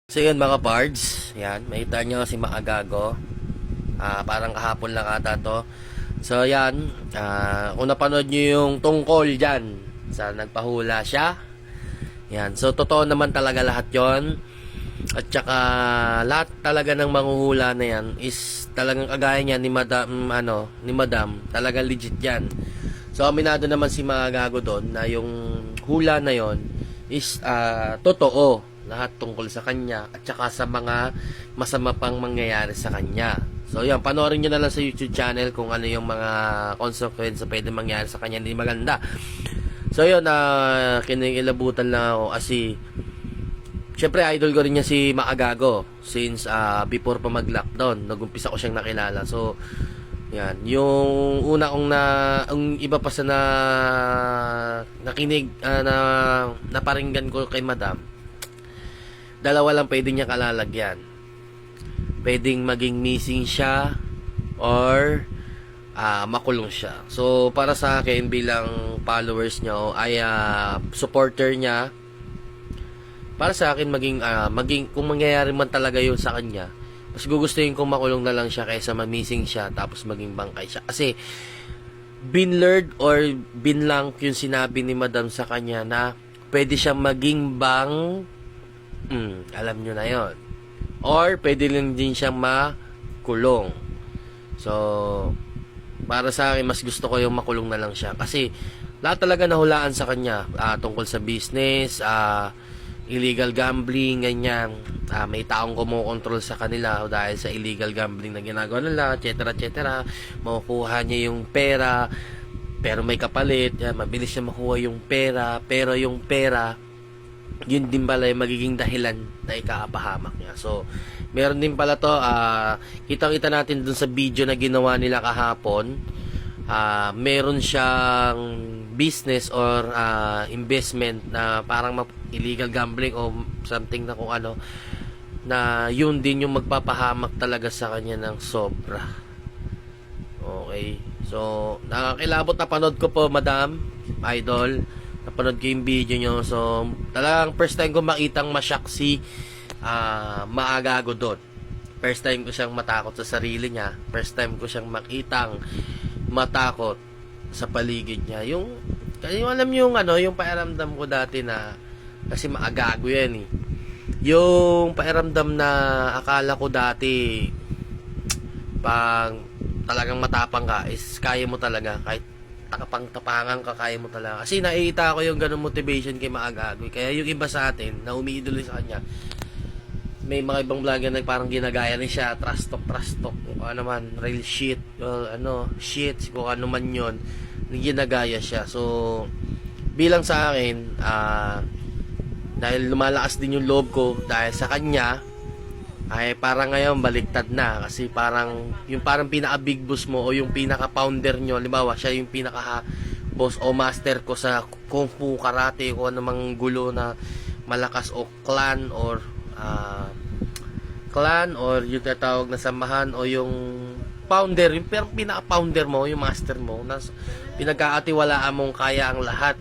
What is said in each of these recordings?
So yun mga pards, yan, makita nyo si Maagago. Parang kahapon lang ata to. So yan, kung napanood nyo yung tungkol dyan sa nagpahula siya, yan, so totoo naman talaga lahat yon. At saka lahat talaga ng manghuhula na yan is talagang kagaya niya ni Madam, ni Madam, talagang legit yan. So aminado naman si Maagago doon na yung hula na yon is totoo lahat tungkol sa kanya at saka sa mga masama pang mangyayari sa kanya. So yan, panoorin nyo na lang sa YouTube channel kung ano yung mga consequence na pwede mangyari sa kanya hindi maganda. So yun, kinikilabutan lang ako kasi syempre idol ko rin niya si Maagago since before pa mag-lockdown, nag-umpisa ko siyang nakilala. So yan, yung una kong ang iba pa sa nakinig na naparinggan ko kay Madam, dalawa lang pwede niya kalalagyan. Pwedeng maging missing siya or makulong siya. So para sa akin bilang followers niya ay supporter niya, para sa akin maging kung mangyayari man talaga yun sa kanya, mas gugustuhin kong makulong na lang siya kaysa ma-missing siya tapos maging bangkay siya. Kasi binlurred or binlang yung sinabi ni Madam sa kanya na pwede siyang maging alam nyo na yon. Or pwede lang din siyang makulong. So para sa akin mas gusto ko yung makulong na lang siya kasi lahat talaga nahulaan sa kanya tungkol sa business, illegal gambling, ganyan. May taong kumokontrol sa kanila dahil sa illegal gambling na ginagawa nila, etc. etc. Makukuha niya yung pera pero may kapalit, mabilis niya makuha yung pera, pero yung pera yun din pala yung magiging dahilan na ikakapahamak niya. So meron din pala to, kitang-kita natin dun sa video na ginawa nila kahapon. Meron siyang business or investment na parang illegal gambling o something na kung ano, na yun din yung magpapahamak talaga sa kanya ng sobra. Okay, so nakakilabot na panood ko po, Madam, idol, napanood ko yung video nyo. So talagang first time ko makitang masyak si Maagago doon. First time ko siyang matakot sa sarili niya. First time ko siyang makitang matakot sa paligid niya. Yung alam niyo yung yung pakiramdam ko dati na kasi Maagago yan eh. Yung pakiramdam na akala ko dati pang talagang matapang ka is kaya mo talaga kahit takapang-tapangan ka, kaya mo talaga. Kasi nakikita ko yung ganung motivation kay Maagago. Kaya yung iba sa atin na umiidolo sa kanya, may mga ibang vlogger na parang ginagaya rin siya, trust talk, kung ano man, real shit, shit, kung ano man yun, ginagaya siya. So bilang sa akin, dahil lumalakas din yung loob ko dahil sa kanya, ay parang ngayon baliktad na kasi parang yung parang pinaka big boss mo o yung pinaka founder nyo, halimbawa siya yung pinaka boss o master ko sa kung fu, karate, o anumang gulo na malakas o clan or yung tatawag na samahan o yung founder, yung pinaka founder mo, yung master mo na pinagkakatiwalaan mong kaya ang lahat,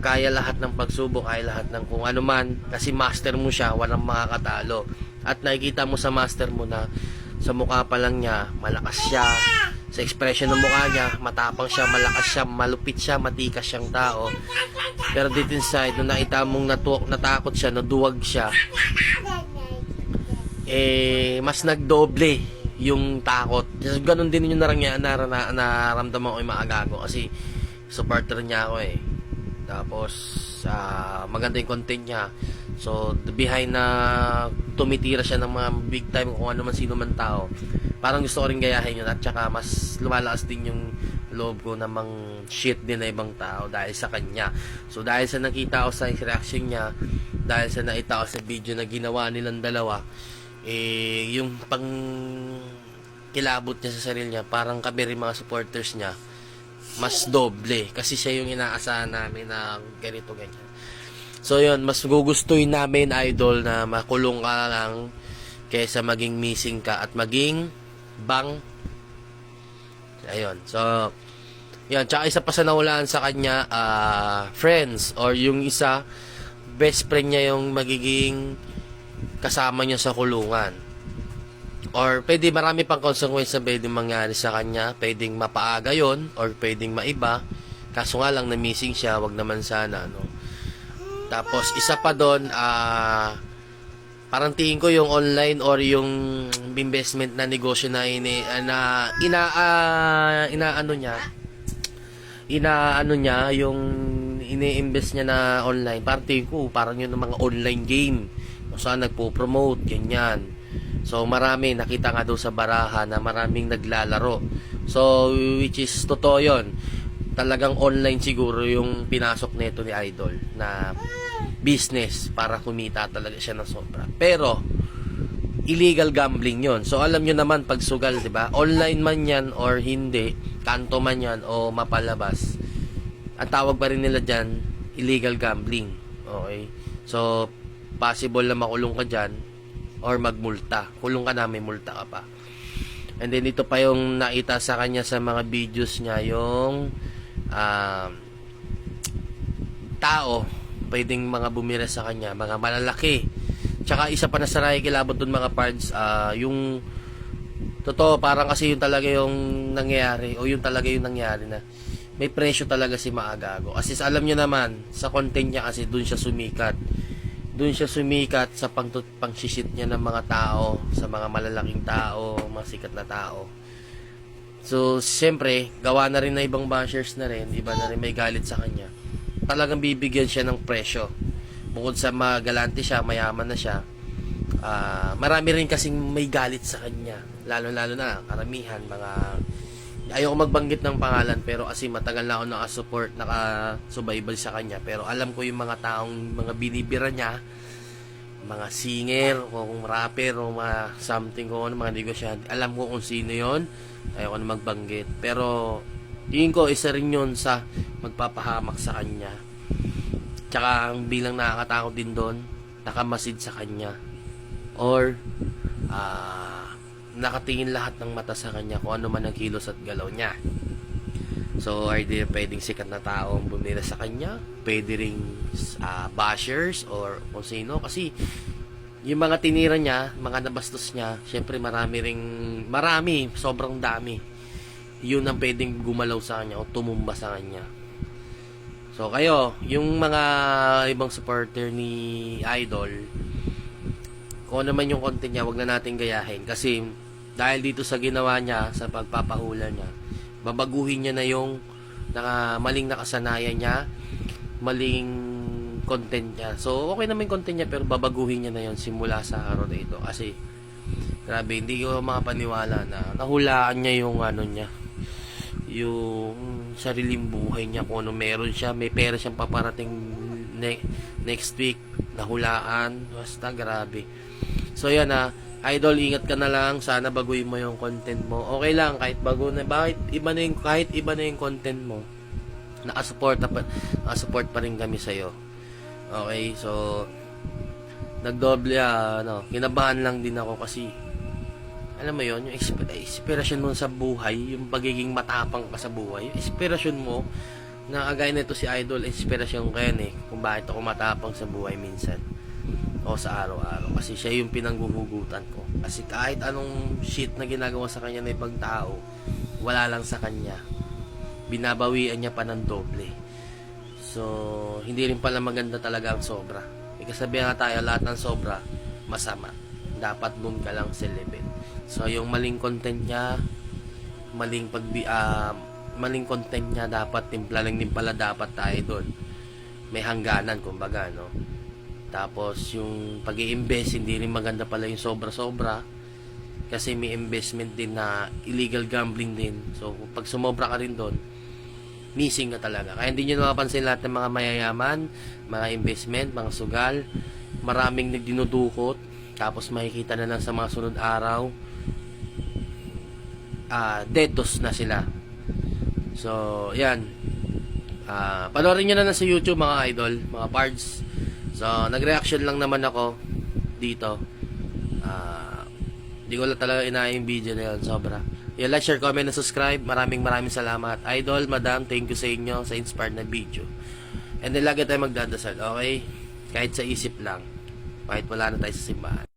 kaya lahat ng pagsubok, kaya lahat ng kung ano man kasi master mo siya, walang makakatalo. At nakikita mo sa master mo na sa mukha pa lang niya, malakas siya. Sa expression ng mukha niya, matapang siya, malakas siya, malupit siya, matikas siyang tao. Pero deep inside, nung nakita mong natakot siya, naduwag siya, mas nagdoble yung takot. Ganon din yung naramdaman ko yung Maagago kasi supporter niya ako eh. Tapos maganda yung content niya. So behind na tumitira siya ng mga big time kung ano man sino man tao, parang gusto ko rin gayahin yun. At saka mas lumalakas din yung loob ko na mang shit din na ibang tao dahil sa kanya. So dahil sa nakita ko sa reaction niya, dahil sa nakita ko sa video na ginawa nilang dalawa, yung pang kilabot niya sa sarili niya, parang kami rin mga supporters niya mas doble kasi siya yung inaasahan namin na ganito ganyan. So yun, mas gugustuhin namin, idol, na makulong ka lang kaysa maging missing ka at maging ayun. So yun, tsaka isa pa sa nahulaan sa kanya, friends, or yung isa best friend niya yung magiging kasama niya sa kulungan. Or pwede marami pang consequence na pwedeng mangyari sa kanya. Pwedeng mapaaga yon or pwedeng maiba. Kaso nga lang na missing siya, wag naman sana, no. Tapos isa pa doon, parang tingin ko yung online or yung investment na negosyo na inaano niya yung ini-invest niya na online. Parang tingin ko parang yun ng mga online game. O saan nagpo-promote, ganyan. So marami, nakita nga doon sa baraha na maraming naglalaro. So which is totoo yun. Talagang online siguro yung pinasok nito ni Idol na business para kumita talaga siya ng sobra. Pero illegal gambling yon. So alam nyo naman pag sugal, 'di ba? Online man 'yan or hindi, kanto man 'yan o mapalabas. Ang tawag pa rin nila diyan illegal gambling. Okay? So possible na makulong ka diyan or magmulta. Kulong ka na, may multa ka pa. And then ito pa yung nakita sa kanya sa mga videos niya, yung tao pwedeng mga bumira sa kanya, mga malalaki. Tsaka isa pa na sa nakikilabot dun mga parts, yung totoo, parang kasi yun talaga yung nangyayari, o yun talaga yung nangyari na may presyo talaga si Maagago. Kasi alam nyo naman, sa content niya kasi dun siya sumikat. Dun siya sumikat sa pang-shisit niya ng mga tao, sa mga malalaking tao, mga sikat na tao. So, siyempre, gawa na rin na ibang bashers na rin, iba na rin may galit sa kanya. Talagang bibigyan siya ng presyo. Bukod sa magalante siya, mayaman na siya, marami rin kasing may galit sa kanya. Lalo-lalo na, karamihan, mga... Ayoko magbanggit ng pangalan, pero kasi matagal na ako nakasupport, nakasubaybay sa kanya. Pero alam ko yung mga taong, mga binibira niya, mga singer, o kung rapper, o mga something, kung ano, mga negosyante. Alam ko kung sino yon. Ayoko na magbanggit. Pero, tingin ko, isa rin yun sa magpapahamak sa kanya. Tsaka, ang bilang nakakatakot din doon, nakamasid sa kanya. Or, nakatingin lahat ng mata sa kanya kung ano man ang kilos at galaw niya. So, are there pwedeng sikat na tao ang bumira sa kanya? Pwede ring bashers or kung sino. Kasi, yung mga tinira niya, mga nabastos niya, syempre marami, sobrang dami. Yun ang pwedeng gumalaw sa kanya o tumumba sa kanya. So, kayo, yung mga ibang supporter ni Idol, kung ano man yung content niya, wag na natin gayahin. Kasi, dahil dito sa ginawa niya, sa pagpapahula niya, babaguhin niya na yung maling nakasanayan niya, maling content niya. So, okay naman yung content niya, pero babaguhin niya na yun simula sa araw na ito. Kasi, grabe, hindi ko makapaniwala na nahulaan niya yung niya, yung sariling buhay niya, kung ano meron siya, may pera siyang paparating next week, nahulaan, basta grabe. So, yan Idol, ingat ka na lang. Sana baguhin mo yung content mo. Okay lang, kahit kahit iba na yung content mo, nakasupport pa rin kami sa'yo. Okay, so, nagdoble, kinabahan lang din ako kasi, alam mo yon, yung inspirasyon mo sa buhay, yung pagiging matapang ka sa buhay, yung inspirasyon mo, na agay na ito si Idol, inspirasyon ko yan kung bakit ako matapang sa buhay minsan. O sa araw-araw. Kasi siya yung pinangguhugutan ko. Kasi kahit anong shit na ginagawa sa kanya na ibang tao, wala lang sa kanya. Binabawian niya pa ng doble. So, hindi rin pala maganda talaga ang sobra. May kasabihan nga tayo, lahat ng sobra, masama. Dapat dun ka lang sa level. So, yung maling content niya, maling content niya, dapat timpla lang din pala dapat tayo doon. May hangganan, kumbaga, no? Tapos, yung pag-i-invest, hindi rin maganda pala yung sobra-sobra. Kasi may investment din na illegal gambling din. So, pag sumobra ka rin doon, missing ka talaga. Kaya hindi nyo napapansin lahat ng mga mayayaman, mga investment, mga sugal, maraming nagdinudukot, tapos makikita na lang sa mga sunod araw, detos na sila. So, yan. Panoorin nyo na lang sa YouTube, mga idol, mga pards. So, nag-reaction lang naman ako dito. Hindi ko lang talaga inaya yung video na yun. Sobra. Yung like, share, comment, and subscribe. Maraming salamat. Idol, madam, thank you sa inyo sa inspired na video. And then, lagi tayo magdadasal, okay? Kahit sa isip lang. kahit wala na tayo sa simbahan.